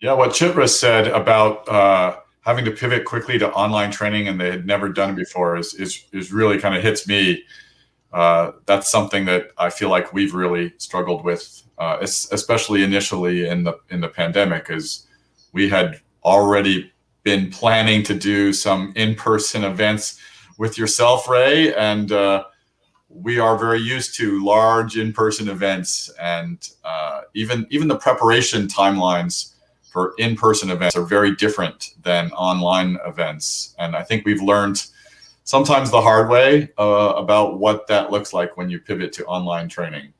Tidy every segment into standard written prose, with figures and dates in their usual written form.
Yeah, what Chitra said about having to pivot quickly to online training and they had never done it before is really kind of hits me. That's something that I feel like we've really struggled with, especially initially in the pandemic, is we had already been planning to do some in-person events with yourself, Ray, and we are very used to large in-person events, and even the preparation timelines for in-person events are very different than online events. And I think we've learned sometimes the hard way about what that looks like when you pivot to online training.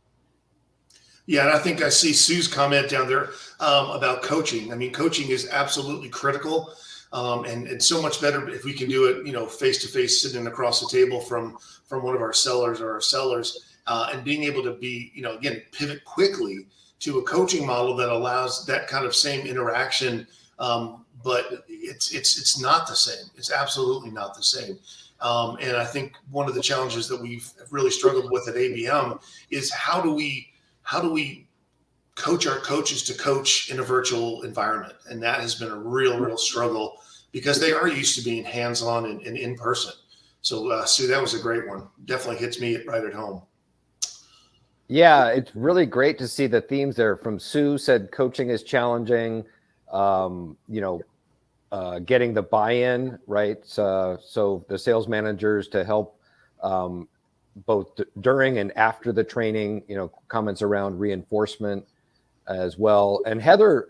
Yeah, and I think I see Sue's comment down there about coaching. I mean, coaching is absolutely critical, and so much better if we can do it, face to face, sitting across the table from one of our sellers and being able to be, again, pivot quickly to a coaching model that allows that kind of same interaction, but it's not the same. It's absolutely not the same. And I think one of the challenges that we've really struggled with at ABM is how do we coach our coaches to coach in a virtual environment? And that has been a real struggle because they are used to being hands-on and in person. So Sue, that was a great one. Definitely hits me right at home. Yeah, it's really great to see the themes there. From Sue said coaching is challenging, getting the buy-in, right? So the sales managers to help both during and after the training, comments around reinforcement as well. And Heather,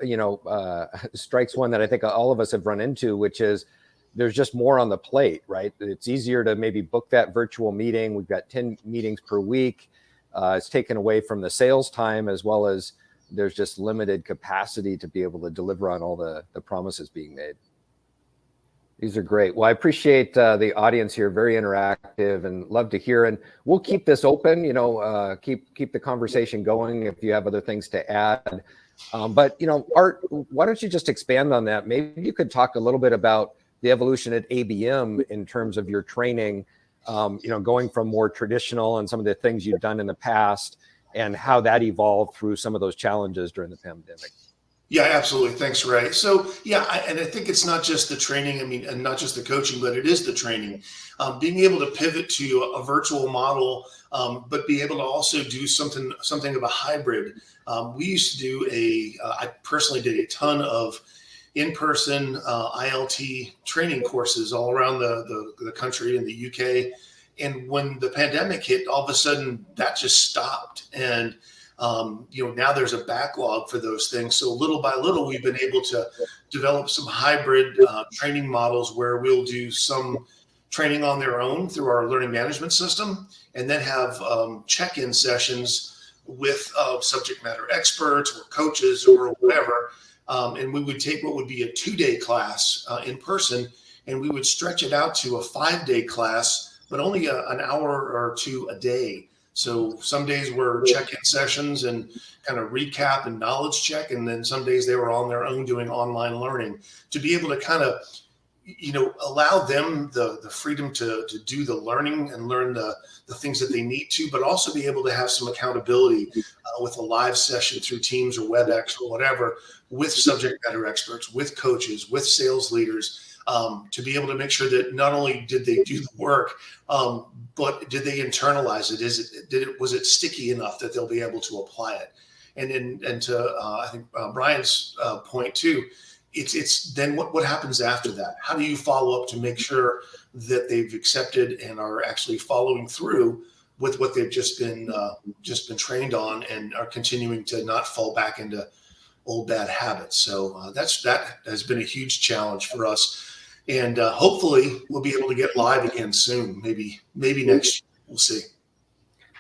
strikes one that I think all of us have run into, which is there's just more on the plate, right? It's easier to maybe book that virtual meeting. We've got 10 meetings per week. It's taken away from the sales time, as well as there's just limited capacity to be able to deliver on all the promises being made. These are great. Well, I appreciate the audience here, very interactive, and love to hear. And we'll keep this open, keep the conversation going if you have other things to add. But Art, why don't you just expand on that? Maybe you could talk a little bit about the evolution at ABM in terms of your training, going from more traditional and some of the things you've done in the past, and how that evolved through some of those challenges during the pandemic. Yeah, absolutely. Thanks, Ray. So yeah, and I think it's not just the training, and not just the coaching, but it is the training. Being able to pivot to a virtual model, but be able to also do something of a hybrid. We used to do I personally did a ton of in-person ILT training courses all around the country in the UK. And when the pandemic hit, all of a sudden that just stopped. And now there's a backlog for those things. So little by little, we've been able to develop some hybrid training models where we'll do some training on their own through our learning management system, and then have check-in sessions with subject matter experts or coaches or whatever. And we would take what would be a 2-day class in person, and we would stretch it out to a 5-day class, but only an hour or two a day. So some days were check-in sessions and kind of recap and knowledge check. And then some days they were on their own doing online learning, to be able to kind of, allow them the freedom to do the learning and learn the things that they need to, but also be able to have some accountability with a live session through Teams or WebEx or whatever, with subject matter experts, with coaches, with sales leaders, to be able to make sure that not only did they do the work, but did they internalize it? Was it sticky enough that they'll be able to apply it? And to I think Brian's point too, it's then what happens after that? How do you follow up to make sure that they've accepted and are actually following through with what they've just been trained on, and are continuing to not fall back into old bad habits? So that has been a huge challenge for us. And hopefully we'll be able to get live again soon. Maybe next year. We'll see.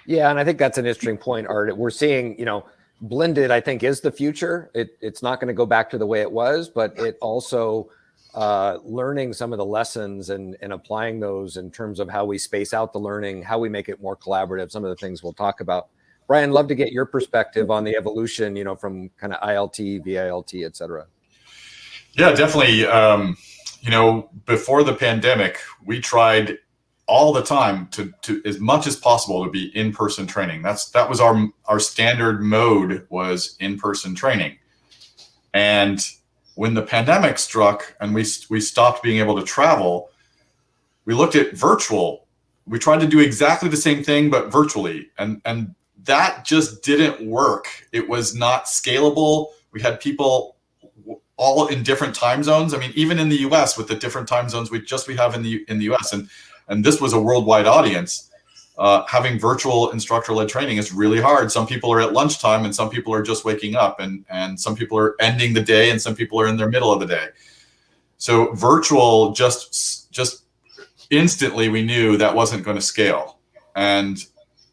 Yeah, and I think that's an interesting point, Art. We're seeing, blended, I think, is the future. It's not going to go back to the way it was, but it also learning some of the lessons and applying those in terms of how we space out the learning, how we make it more collaborative, some of the things we'll talk about. Brian, love to get your perspective on the evolution, from kind of ILT, VILT, et cetera. Yeah, definitely. Before the pandemic, we tried all the time to as much as possible to be in-person training. That was our standard mode, was in-person training. And when the pandemic struck and we stopped being able to travel, we looked at virtual. We tried to do exactly the same thing, but virtually. And that just didn't work. It was not scalable. We had people all in different time zones. I mean, even in the US with the different time zones we have in the US, and this was a worldwide audience. Having virtual instructor-led training is really hard. Some people are at lunchtime and some people are just waking up, and some people are ending the day and some people are in their middle of the day. So virtual, just instantly we knew that wasn't going to scale. And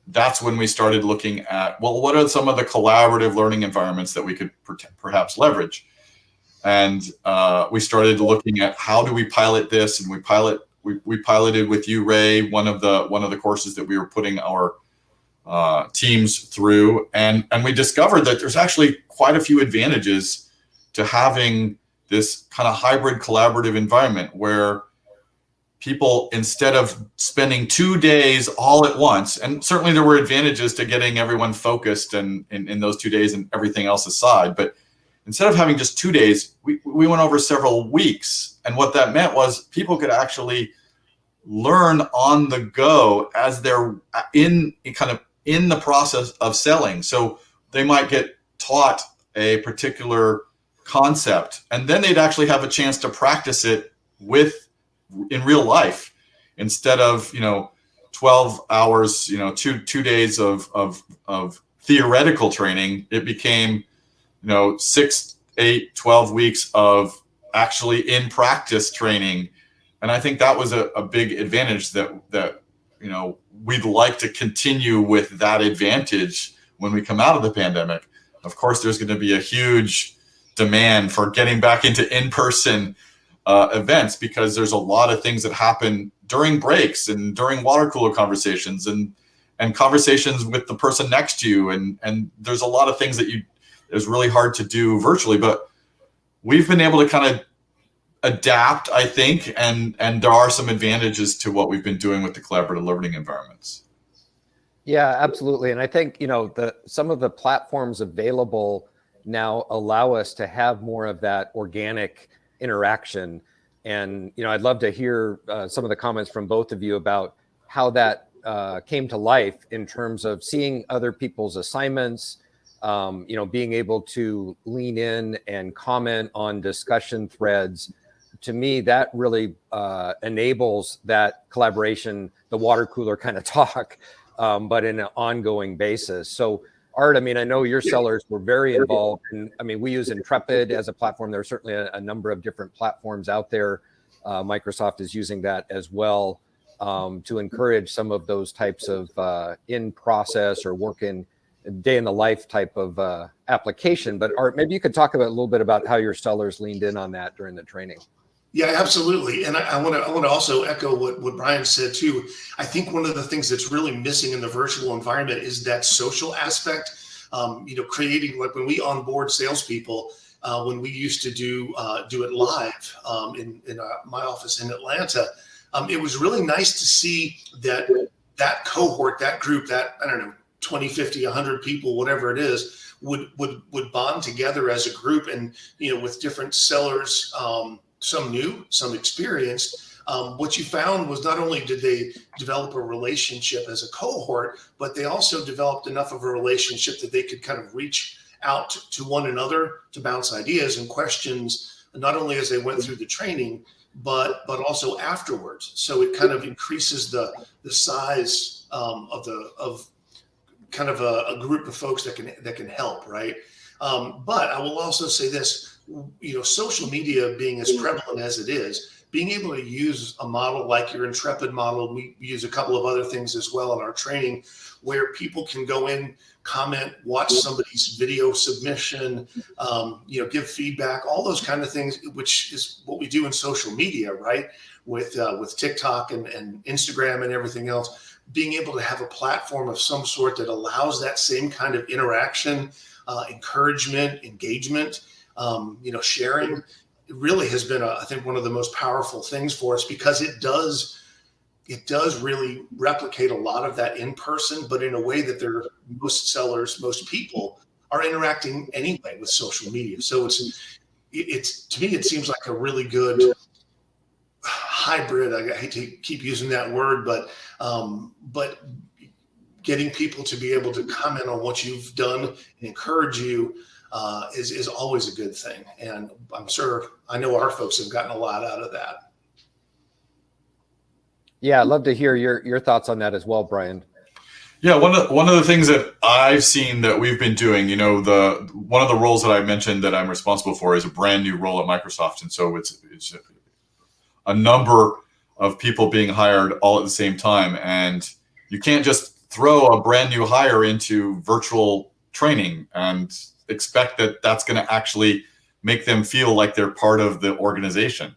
that's when we started looking at, well, what are some of the collaborative learning environments that we could perhaps leverage? And we started looking at how do we pilot this, and we piloted with you, Ray, one of the courses that we were putting our teams through, and we discovered that there's actually quite a few advantages to having this kind of hybrid collaborative environment where people, instead of spending 2 days all at once, and certainly there were advantages to getting everyone focused and in those 2 days and everything else aside, but instead of having just 2 days, we went over several weeks. And what that meant was people could actually learn on the go as they're in the process of selling. So they might get taught a particular concept, and then they'd actually have a chance to practice it in real life, instead of 12 hours, 2 days of theoretical training. It became 6, 8, 12 weeks of actually in practice training. And I think that was a big advantage that we'd like to continue with that advantage when we come out of the pandemic. Of course, there's going to be a huge demand for getting back into in-person events, because there's a lot of things that happen during breaks and during water cooler conversations and conversations with the person next to you. And there's a lot of things that it's really hard to do virtually, but we've been able to kind of adapt, I think, and there are some advantages to what we've been doing with the collaborative learning environments. Yeah, absolutely. And I think, some of the platforms available now allow us to have more of that organic interaction. And, I'd love to hear some of the comments from both of you about how that came to life in terms of seeing other people's assignments, being able to lean in and comment on discussion threads. To me, that really enables that collaboration, the water cooler kind of talk, but in an ongoing basis. So Art, I know your sellers were very involved. And we use Intrepid as a platform. There are certainly a number of different platforms out there. Microsoft is using that as well to encourage some of those types of in-process or work-in day in the life type of application. But Art, maybe you could talk a little bit about how your sellers leaned in on that during the training. Yeah, absolutely. And I want to also echo what Brian said too. I think one of the things that's really missing in the virtual environment is that social aspect. Creating, like when we onboard salespeople, when we used to do it live in my office in Atlanta, it was really nice to see that cohort, that group, that 20, 50, 100 people, whatever it is, would bond together as a group, and with different sellers. Some new, some experienced. What you found was not only did they develop a relationship as a cohort, but they also developed enough of a relationship that they could kind of reach out to one another to bounce ideas and questions, not only as they went through the training, but also afterwards. So it kind of increases the size of kind of a group of folks that can help, right? But I will also say this. Social media being as prevalent as it is, being able to use a model like your Intrepid model, we use a couple of other things as well in our training, where people can go in, comment, watch somebody's video submission, give feedback, all those kind of things, which is what we do in social media, right? With TikTok and Instagram and everything else, being able to have a platform of some sort that allows that same kind of interaction, encouragement, engagement, sharing, it really has been, I think, one of the most powerful things for us, because it does really replicate a lot of that in person, but in a way that most sellers, most people are interacting anyway with social media. So to me, it seems like a really good hybrid. I hate to keep using that word, but getting people to be able to comment on what you've done and encourage you is always a good thing. And I know our folks have gotten a lot out of that. Yeah, I'd love to hear your thoughts on that as well, Brian. Yeah, one of the things that I've seen that we've been doing, one of the roles that I mentioned that I'm responsible for is a brand new role at Microsoft, and so it's a number of people being hired all at the same time, and you can't just throw a brand new hire into virtual training and expect that that's going to actually make them feel like they're part of the organization.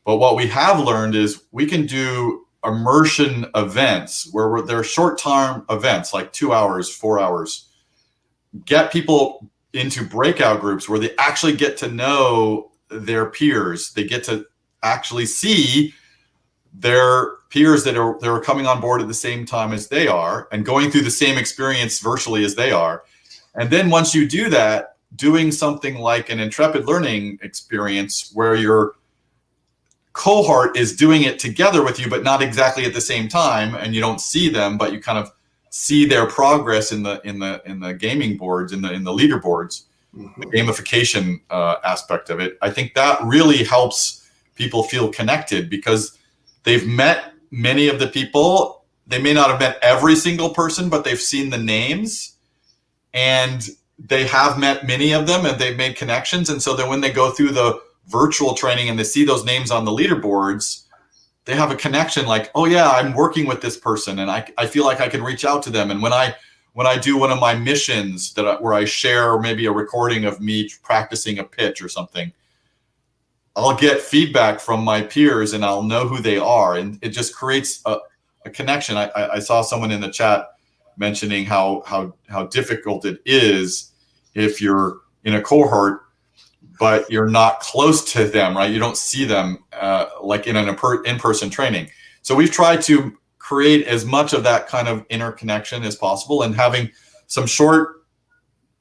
But what we have learned is we can do immersion events where they're short-term events, like 2 hours, 4 hours, get people into breakout groups where they actually get to know their peers. They get to actually see their peers that are coming on board at the same time as they are and going through the same experience virtually as they are. And then once you do that, doing something like an Intrepid learning experience where your cohort is doing it together with you, but not exactly at the same time, and you don't see them, but you kind of see their progress in the gaming boards, in the leaderboards, the gamification aspect of it. I think that really helps people feel connected because they've met many of the people. They may not have met every single person, but they've seen the names, and they have met many of them, and they've made connections. And so then when they go through the virtual training and they see those names on the leaderboards, they have a connection like, oh yeah, I'm working with this person and I feel like I can reach out to them. And when I do one of my missions where I share maybe a recording of me practicing a pitch or something, I'll get feedback from my peers and I'll know who they are. And it just creates a connection. I saw someone in the chat mentioning how difficult it is if you're in a cohort but you're not close to them, right? You don't see them like in an in-person training. So we've tried to create as much of that kind of interconnection as possible, and having some short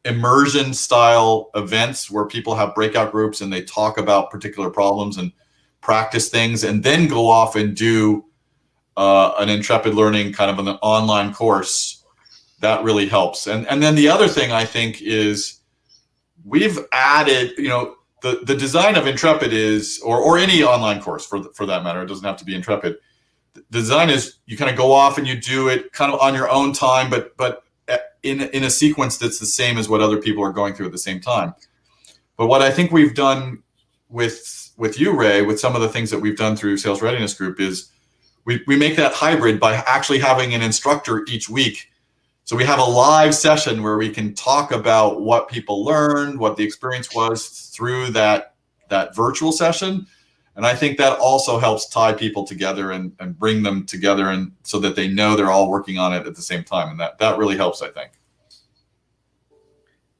immersion style events where people have breakout groups and they talk about particular problems and practice things, and then go off and do an Intrepid learning kind of an online course. That really helps. And then the other thing I think is, we've added, the design of Intrepid is, or any online course for that matter, it doesn't have to be Intrepid. The design is you kind of go off and you do it kind of on your own time, but in a sequence that's the same as what other people are going through at the same time. But what I think we've done with you, Ray, with some of the things that we've done through Sales Readiness Group is we make that hybrid by actually having an instructor each week. So we have a live session where we can talk about what people learned, what the experience was through that virtual session. And I think that also helps tie people together and bring them together, and so that they know they're all working on it at the same time. And that really helps, I think.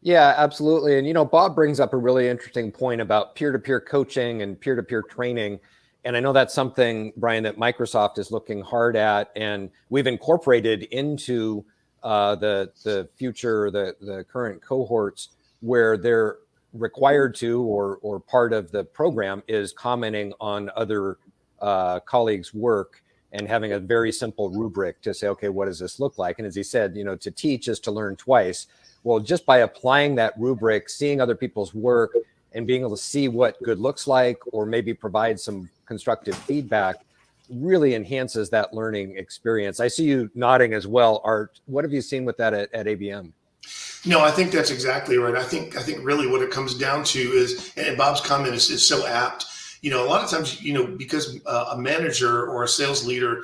Yeah, absolutely. And, Bob brings up a really interesting point about peer-to-peer coaching and peer-to-peer training. And I know that's something, Brian, that Microsoft is looking hard at, and we've incorporated into the future, the current cohorts, where they're required to, or part of the program is commenting on other colleagues' work and having a very simple rubric to say, okay, what does this look like? And as he said, to teach is to learn twice. Well, just by applying that rubric, seeing other people's work and being able to see what good looks like, or maybe provide some constructive feedback, really enhances that learning experience. I see you nodding as well, Art. What have you seen with that at ABM? No, I think that's exactly right. I think really what it comes down to is, and Bob's comment is so apt. A lot of times, because a manager or a sales leader,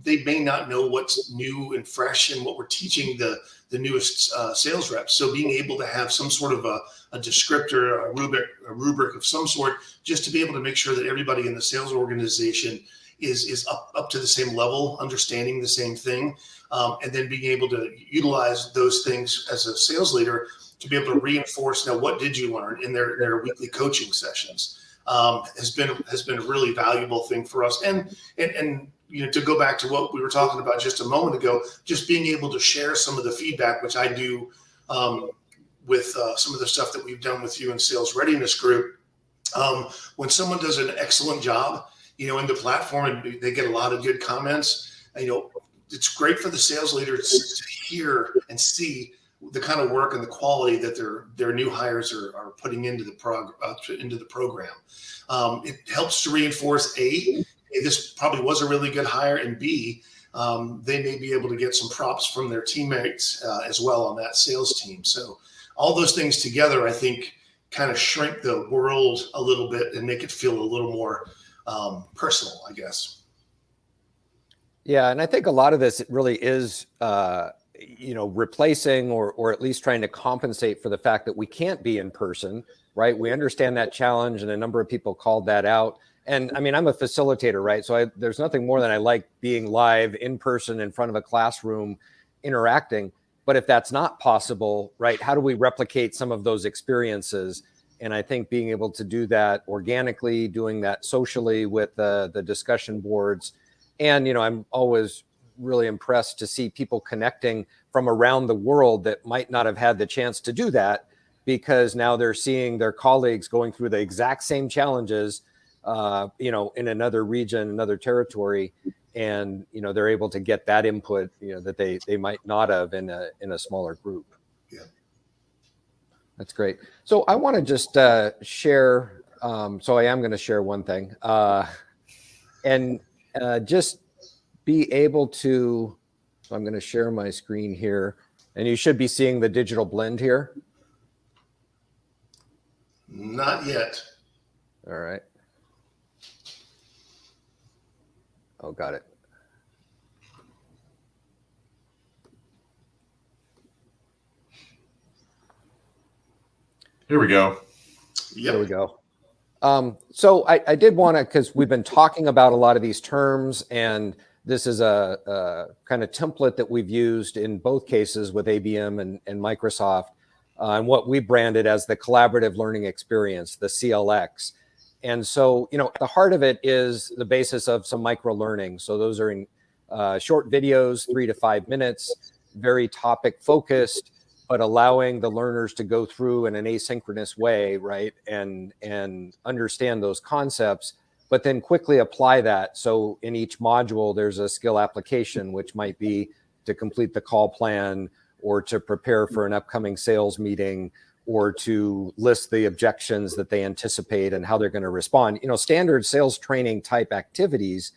they may not know what's new and fresh and what we're teaching the newest sales reps. So being able to have some sort of a descriptor, a rubric of some sort, just to be able to make sure that everybody in the sales organization is up to the same level, understanding the same thing, and then being able to utilize those things as a sales leader to be able to reinforce, now what did you learn in their weekly coaching sessions, has been a really valuable thing for us. And to go back to what we were talking about just a moment ago, just being able to share some of the feedback, which I do with some of the stuff that we've done with you in Sales Readiness Group. When someone does an excellent job, in the platform and they get a lot of good comments, it's great for the sales leaders to hear and see the kind of work and the quality that their new hires are putting into the program. It helps to reinforce A, this probably was a really good hire, and B, they may be able to get some props from their teammates as well on that sales team. So all those things together, I think, kind of shrink the world a little bit and make it feel a little more personal, I guess. Yeah, and I think a lot of this really is, replacing or at least trying to compensate for the fact that we can't be in person, right? We understand that challenge, and a number of people called that out. And I mean, I'm a facilitator, right? So there's nothing more than I like being live in person in front of a classroom interacting. But if that's not possible, right, how do we replicate some of those experiences? And I think being able to do that organically, doing that socially with the discussion boards. And, I'm always really impressed to see people connecting from around the world that might not have had the chance to do that, because now they're seeing their colleagues going through the exact same challenges, in another region, another territory. And, they're able to get that input, that they might not have in a smaller group. Yeah. That's great. So I want to just share. So I am going to share one thing, and just be able to. So I'm going to share my screen here, and you should be seeing the digital blend here. Not yet. All right. Oh, got it. Here we go. Yep. There we go. So I did want to, because we've been talking about a lot of these terms, and this is a kind of template that we've used in both cases with ABM and Microsoft, and what we branded as the collaborative learning experience, the CLX. And so, at the heart of it is the basis of some micro learning. So those are in short videos, 3 to 5 minutes, very topic focused, but allowing the learners to go through in an asynchronous way, right? And understand those concepts, but then quickly apply that. So in each module, there's a skill application, which might be to complete the call plan, or to prepare for an upcoming sales meeting, or to list the objections that they anticipate and how they're going to respond. Standard sales training type activities,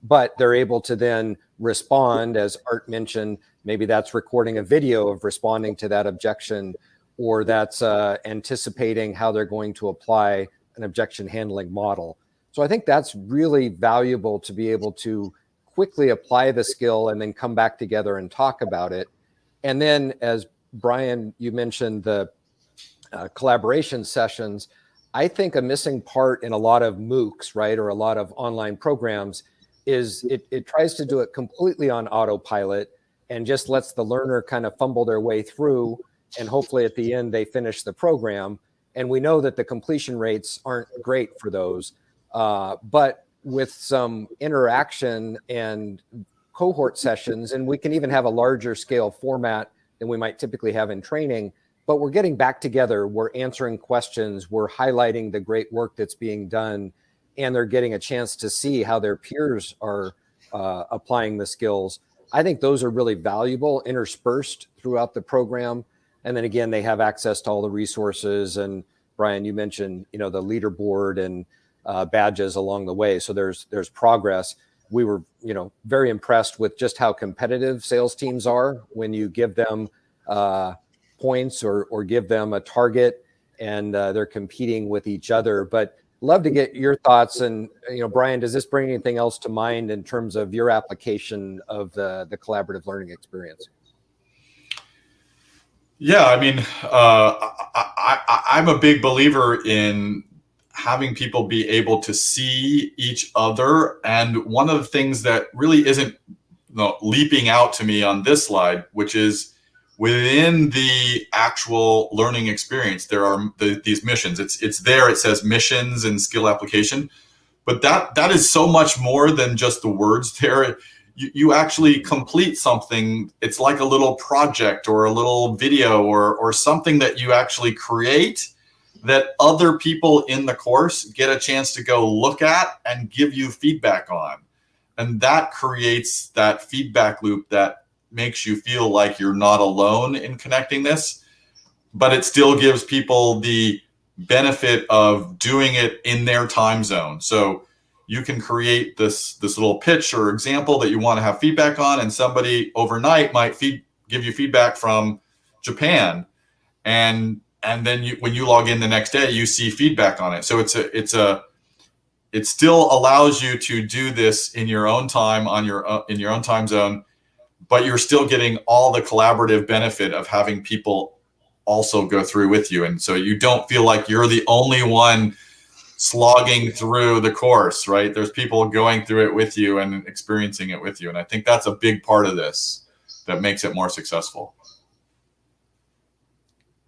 but they're able to then respond, as Art mentioned. Maybe that's recording a video of responding to that objection, or that's anticipating how they're going to apply an objection handling model. So I think that's really valuable to be able to quickly apply the skill and then come back together and talk about it. And then, as Brian, you mentioned the collaboration sessions. I think a missing part in a lot of MOOCs, right, or a lot of online programs is it tries to do it completely on autopilot and just lets the learner kind of fumble their way through, and hopefully at the end they finish the program. And we know that the completion rates aren't great for those, but with some interaction and cohort sessions, and we can even have a larger scale format than we might typically have in training, but we're getting back together, we're answering questions, we're highlighting the great work that's being done, and they're getting a chance to see how their peers are applying the skills. I think those are really valuable, interspersed throughout the program. And then again, they have access to all the resources. And Brian, you mentioned, the leaderboard and badges along the way. So there's progress. We were, very impressed with just how competitive sales teams are when you give them points or give them a target, and they're competing with each other. But love to get your thoughts. And, Brian, does this bring anything else to mind in terms of your application of the collaborative learning experience? Yeah, I mean, I'm a big believer in having people be able to see each other. And one of the things that really isn't leaping out to me on this slide, which is within the actual learning experience, there are these missions. It's there. It says missions and skill application, but that is so much more than just the words there. you actually complete something. It's like a little project or a little video or something that you actually create that other people in the course get a chance to go look at and give you feedback on. And that creates that feedback loop that makes you feel like you're not alone in connecting this, but it still gives people the benefit of doing it in their time zone. So you can create this little pitch or example that you want to have feedback on, and somebody overnight might give you feedback from Japan, and then when you log in the next day, you see feedback on it. So it still allows you to do this in your own time in your own time zone, but you're still getting all the collaborative benefit of having people also go through with you, and so you don't feel like you're the only one slogging through the course, right? There's people going through it with you and experiencing it with you. And I think that's a big part of this that makes it more successful.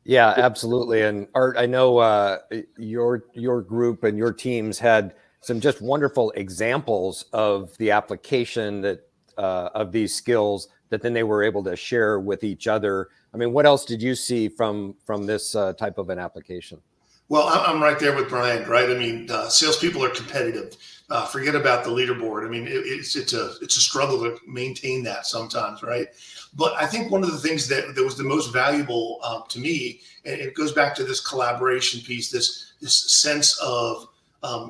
Yeah, absolutely. And Art, I know your group and your teams had some just wonderful examples of the application that of these skills that then they were able to share with each other. I mean, what else did you see from this type of an application? Well, I'm right there with Brian, right? I mean, salespeople are competitive. Forget about the leaderboard. I mean, it's a struggle to maintain that sometimes, right? But I think one of the things that was the most valuable to me, and it goes back to this collaboration piece, this sense of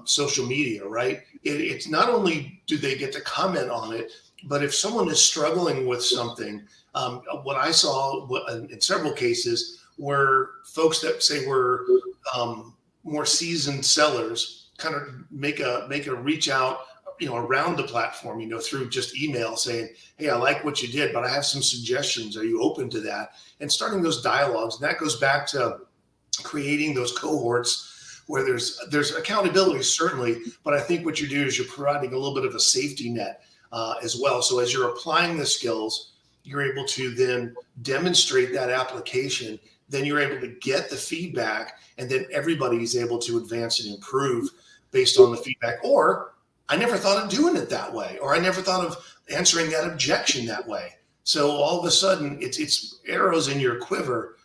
social media, right? It's not only do they get to comment on it, but if someone is struggling with something, what I saw in several cases were folks that say were more seasoned sellers kind of make a reach out, around the platform, through just email saying, hey, I like what you did, but I have some suggestions. Are you open to that? And starting those dialogues. And that goes back to creating those cohorts where there's accountability, certainly, but I think what you do is you're providing a little bit of a safety net as well. So as you're applying the skills, you're able to then demonstrate that application. Then you're able to get the feedback, and then everybody's able to advance and improve based on the feedback. Or I never thought of doing it that way, or I never thought of answering that objection that way. So all of a sudden, it's arrows in your quiver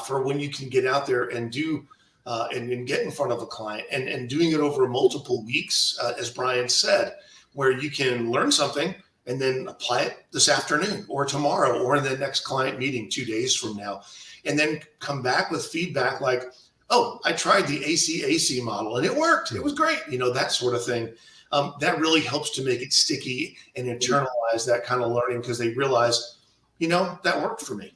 for when you can get out there and do and get in front of a client, and doing it over multiple weeks, as Brian said, where you can learn something and then apply it this afternoon or tomorrow or in the next client meeting 2 days from now. And then come back with feedback like, oh, I tried the ACAC model and it worked. It was great. That sort of thing. That really helps to make it sticky and internalize that kind of learning, because they realize, that worked for me.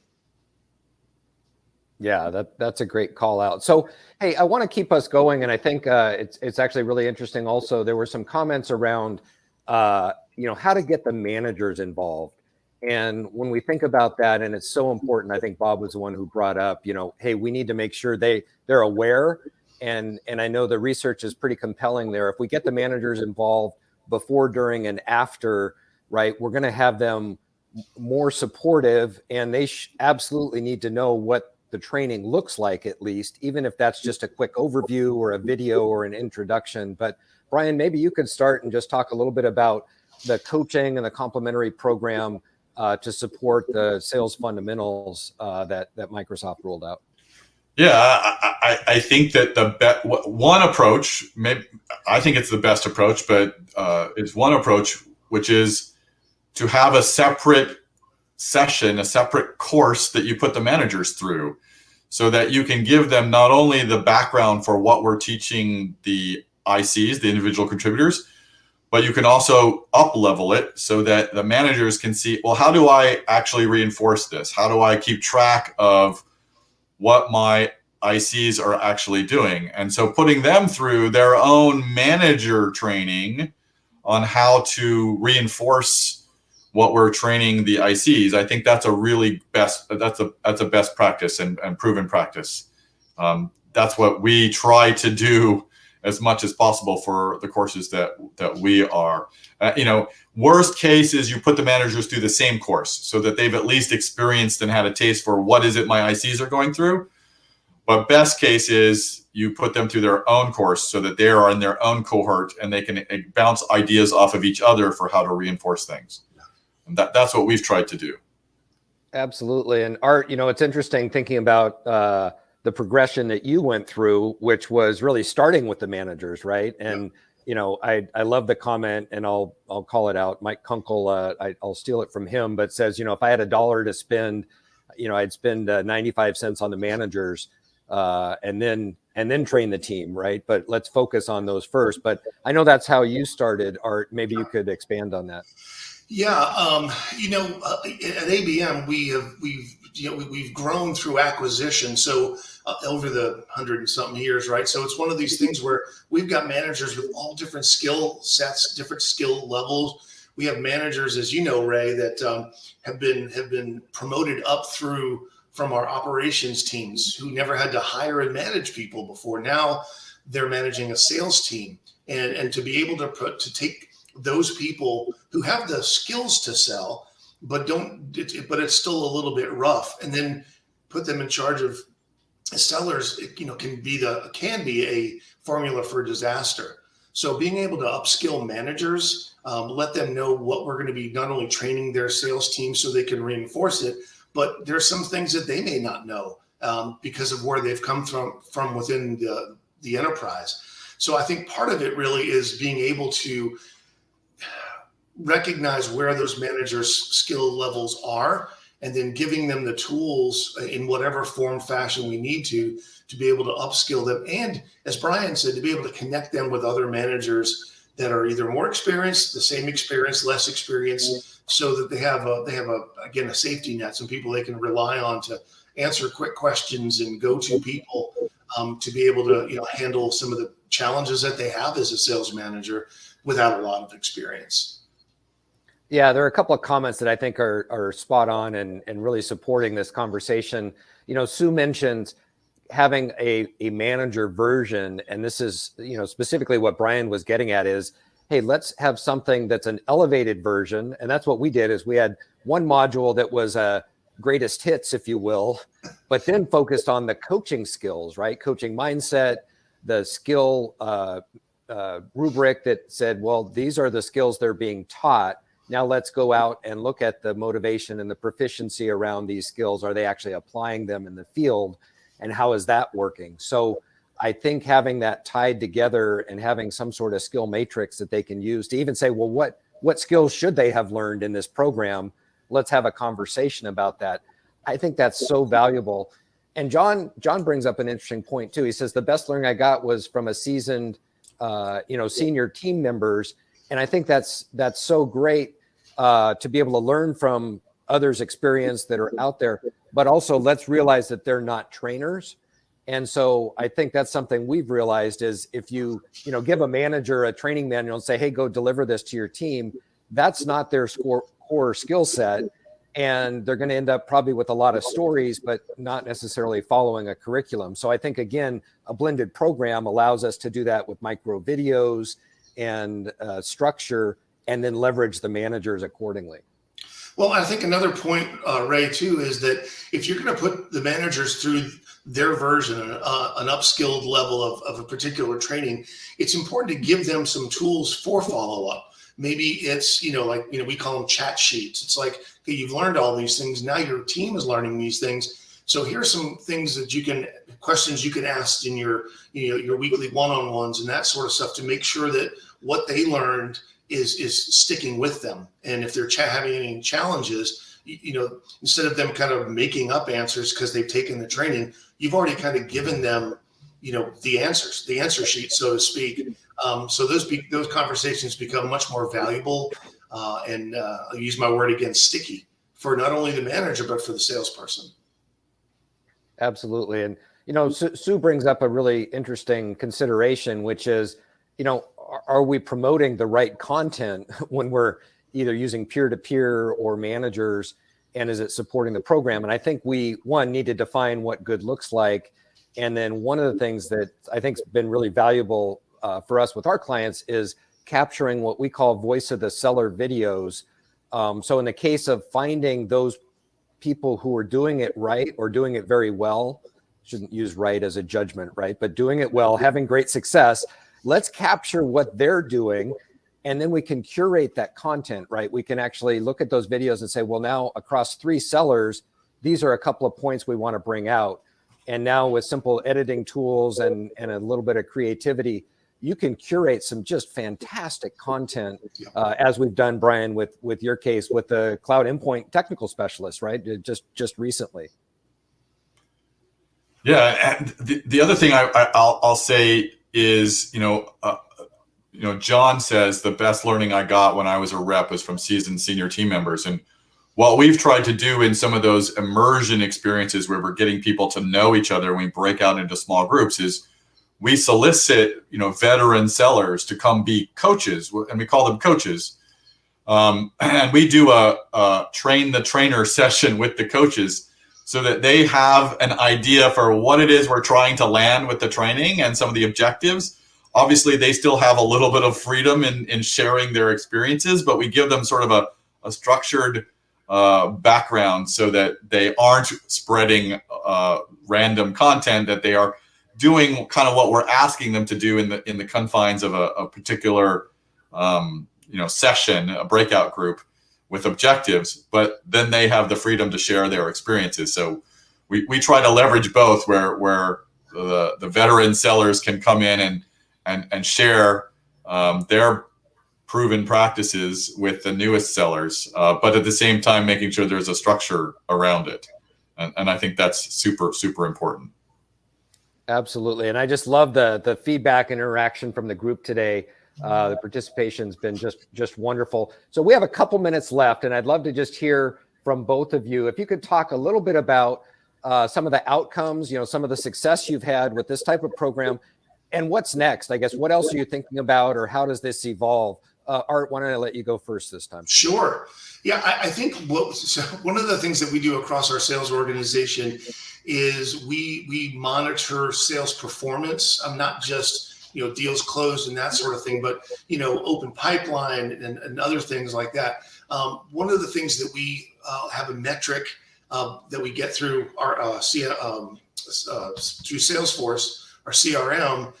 Yeah, that's a great call out. So, hey, I want to keep us going. And I think it's actually really interesting. Also, there were some comments around, how to get the managers involved. And when we think about that, and it's so important, I think Bob was the one who brought up, hey, we need to make sure they're aware. And I know the research is pretty compelling there. If we get the managers involved before, during, and after, right, we're going to have them more supportive, and they absolutely need to know what the training looks like, at least, even if that's just a quick overview or a video or an introduction. But Brian, maybe you could start and just talk a little bit about the coaching and the complementary program to support the sales fundamentals that Microsoft rolled out. Yeah, I think that one approach, maybe I think it's the best approach, but it's one approach, which is to have a separate session, a separate course that you put the managers through, so that you can give them not only the background for what we're teaching the ICs, the individual contributors, but you can also up-level it so that the managers can see, well, how do I actually reinforce this? How do I keep track of what my ICs are actually doing? And so putting them through their own manager training on how to reinforce what we're training the ICs, I think that's a really that's a best practice and proven practice. That's what we try to do as much as possible for the courses that we are. Worst case is you put the managers through the same course so that they've at least experienced and had a taste for what is it my ICs are going through. But best case is you put them through their own course so that they are in their own cohort and they can bounce ideas off of each other for how to reinforce things. And that's what we've tried to do. Absolutely. And Art, it's interesting thinking about the progression that you went through, which was really starting with the managers, right? And I love the comment, and I'll call it out. Mike Kunkel, I'll steal it from him, but says, if I had $1 to spend, I'd spend 95 cents on the managers, and then train the team, right? But let's focus on those first. But I know that's how you started, Art. Maybe you could expand on that. Yeah, at ABM we've grown through acquisition. So over the 100 and something years, right? So it's one of these things where we've got managers with all different skill sets, different skill levels. We have managers, as you know, Ray, that have been promoted up through from our operations teams who never had to hire and manage people before. Now they're managing a sales team, and to be able to take those people who have the skills to sell, but it's still a little bit rough, and then put them in charge of sellers, can be a formula for disaster. So being able to upskill managers, let them know what we're going to be not only training their sales team so they can reinforce it, but there's some things that they may not know because of where they've come from within the enterprise. So I think part of it really is being able to recognize where those managers' skill levels are, and then giving them the tools in whatever form, fashion we need to be able to upskill them. And as Brian said, to be able to connect them with other managers that are either more experienced, the same experience, less experience, so that they have a safety net, some people they can rely on to answer quick questions and go-to people to be able to handle some of the challenges that they have as a sales manager without a lot of experience. Yeah, there are a couple of comments that I think are spot on and really supporting this conversation. Sue mentioned having a manager version, and this is, specifically what Brian was getting at is, hey, let's have something that's an elevated version. And that's what we did, is we had one module that was a greatest hits, if you will, but then focused on the coaching skills, right? Coaching mindset, the skill rubric that said, well, these are the skills they're being taught. Now let's go out and look at the motivation and the proficiency around these skills. Are they actually applying them in the field? And how is that working? So I think having that tied together and having some sort of skill matrix that they can use to even say, well, what skills should they have learned in this program? Let's have a conversation about that. I think that's so valuable. And John brings up an interesting point too. He says, the best learning I got was from a seasoned, senior team members. And I think that's so great to be able to learn from others' experience that are out there, but also let's realize that they're not trainers. And so I think that's something we've realized is if you give a manager a training manual and say, hey, go deliver this to your team, that's not their core skill set. And they're going to end up probably with a lot of stories, but not necessarily following a curriculum. So I think, again, a blended program allows us to do that with micro videos and structure, and then leverage the managers accordingly. Well, I think another point, Ray, too, is that if you're going to put the managers through their version, an upskilled level of a particular training, it's important to give them some tools for follow-up. Maybe it's, we call them chat sheets. It's like, okay, you've learned all these things. Now your team is learning these things. So here's some things that questions you can ask in your weekly one-on-ones and that sort of stuff to make sure that what they learned is sticking with them. And if they're having any challenges, instead of them kind of making up answers because they've taken the training, you've already kind of given them, the answers, the answer sheet, so to speak. So those conversations become much more valuable and I'll use my word again, sticky for not only the manager, but for the salesperson. Absolutely. And, Sue brings up a really interesting consideration, which is, are we promoting the right content when we're either using peer-to-peer or managers, and is it supporting the program? And I think we need to define what good looks like. And then one of the things that I think has been really valuable for us with our clients is capturing what we call voice of the seller videos. So in the case of finding those people who are doing it right or doing it very well, shouldn't use right as a judgment, right? But doing it well, having great success, let's capture what they're doing And then we can curate that content, right? We can actually look at those videos and say, well, now across 3 sellers, these are a couple of points we want to bring out. And now with simple editing tools and a little bit of creativity, you can curate some just fantastic content, as we've done, Brian, with your case, with the cloud endpoint technical specialist, right? Just recently. Yeah, and the other thing I'll say is, John says the best learning I got when I was a rep was from seasoned senior team members. And what we've tried to do in some of those immersion experiences where we're getting people to know each other, when we break out into small groups, is we solicit, veteran sellers to come be coaches, and we call them coaches. And we do a train the trainer session with the coaches so that they have an idea for what it is we're trying to land with the training and some of the objectives. Obviously, they still have a little bit of freedom in sharing their experiences, but we give them sort of a structured background so that they aren't spreading random content, that they are doing kind of what we're asking them to do in the confines of a particular session, a breakout group with objectives, but then they have the freedom to share their experiences. So we try to leverage both, where the veteran sellers can come in and share their proven practices with the newest sellers, but at the same time making sure there's a structure around it. And I think that's super, super important. Absolutely. And I just love the feedback and interaction from the group today. The participation's been just wonderful. So we have a couple minutes left, and I'd love to just hear from both of you. If you could talk a little bit about some of the outcomes, some of the success you've had with this type of program, and what's next. I guess, what else are you thinking about, or how does this evolve? Art, why don't I let you go first this time? Sure. Yeah, I think one of the things that we do across our sales organization is we monitor sales performance. I'm not just deals closed and that sort of thing, but open pipeline and other things like that. One of the things that we have a metric that we get through our through Salesforce, our CRM,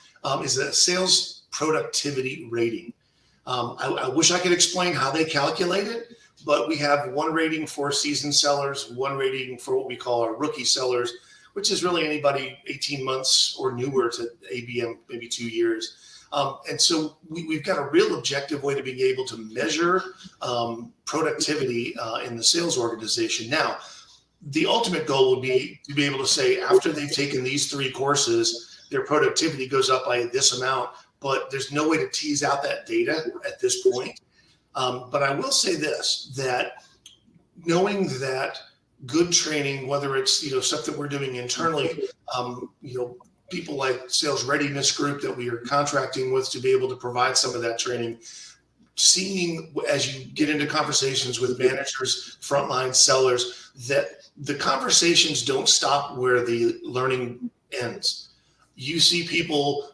is a sales productivity rating. I wish I could explain how they calculate it, but we have one rating for seasoned sellers, one rating for what we call our rookie sellers, which is really anybody 18 months or newer to ABM, maybe 2 years. And so we've got a real objective way to being able to measure productivity in the sales organization. Now, the ultimate goal would be to be able to say, after they've taken these 3 courses, their productivity goes up by this amount, but there's no way to tease out that data at this point. But I will say this, that knowing that good training, whether it's stuff that we're doing internally, people like Sales Readiness Group that we are contracting with to be able to provide some of that training, seeing as you get into conversations with managers, frontline sellers, that the conversations don't stop where the learning ends. You see people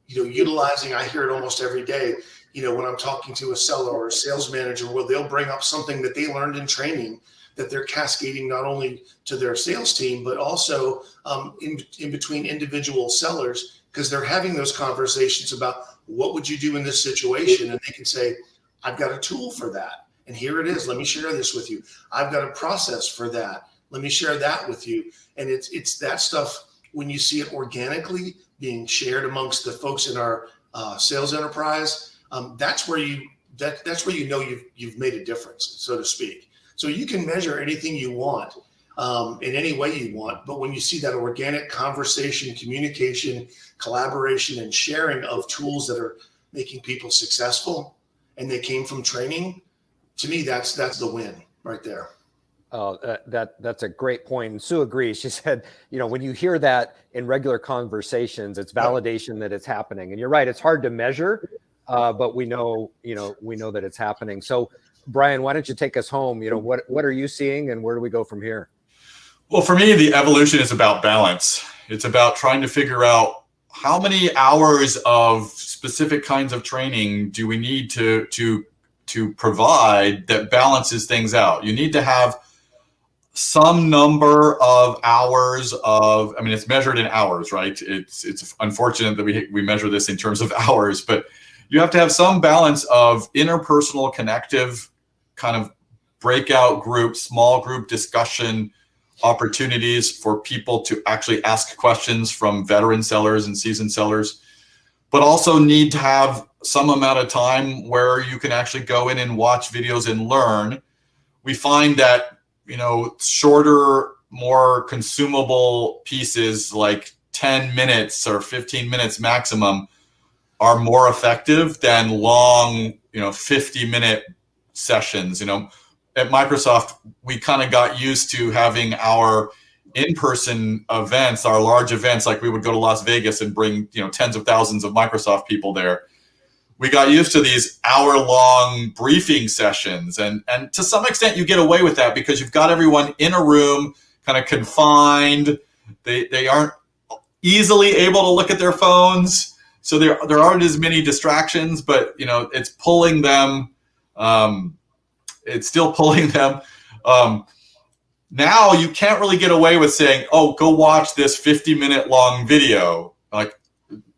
utilizing, I hear it almost every day, when I'm talking to a seller or a sales manager, where they'll bring up something that they learned in training that they're cascading not only to their sales team, but also in between individual sellers, because they're having those conversations about what would you do in this situation? And they can say, I've got a tool for that. And here it is. Let me share this with you. I've got a process for that. Let me share that with you. And it's that stuff, when you see it organically being shared amongst the folks in our sales enterprise, that's where you know you've made a difference, so to speak. So you can measure anything you want in any way you want, but when you see that organic conversation, communication, collaboration, and sharing of tools that are making people successful, and they came from training, to me, that's the win right there. Oh, that's a great point. And Sue agrees. She said, when you hear that in regular conversations, it's validation that it's happening. And you're right, it's hard to measure, but we know that it's happening. So, Brian, why don't you take us home? What are you seeing, and where do we go from here? Well, for me, the evolution is about balance. It's about trying to figure out how many hours of specific kinds of training do we need to provide that balances things out. You need to have some number of hours of, it's measured in hours, right? It's unfortunate that we measure this in terms of hours, but you have to have some balance of interpersonal, connective kind of breakout group, small group discussion opportunities for people to actually ask questions from veteran sellers and seasoned sellers, but also need to have some amount of time where you can actually go in and watch videos and learn. We find that, shorter, more consumable pieces like 10 minutes or 15 minutes maximum are more effective than long, 50-minute sessions. At Microsoft, we kind of got used to having our in-person events, our large events, like we would go to Las Vegas and bring, tens of thousands of Microsoft people there. We got used to these hour-long briefing sessions. And to some extent, you get away with that because you've got everyone in a room, kind of confined. They aren't easily able to look at their phones. So there aren't as many distractions, but, it's pulling them. It's still pulling them. Now you can't really get away with saying, oh, go watch this 50-minute long video. Like,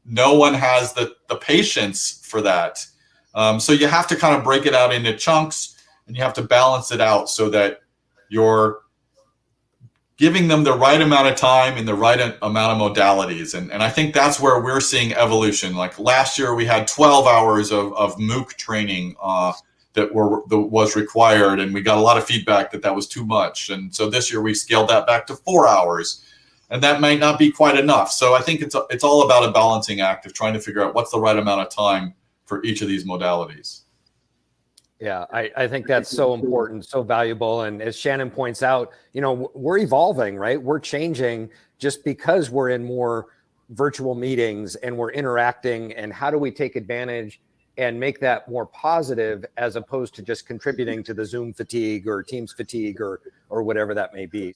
no one has the patience for that. So you have to kind of break it out into chunks, and you have to balance it out so that you're giving them the right amount of time and the right amount of modalities. And I think that's where we're seeing evolution. Like last year, we had 12 hours of MOOC training that was required, and we got a lot of feedback that was too much. And so this year we scaled that back to 4 hours, and that might not be quite enough. So I think it's all about a balancing act of trying to figure out what's the right amount of time for each of these modalities. Yeah, I think that's so important, so valuable. And as Shannon points out, we're evolving, right? We're changing just because we're in more virtual meetings and we're interacting. And how do we take advantage and make that more positive as opposed to just contributing to the Zoom fatigue or Teams fatigue or whatever that may be?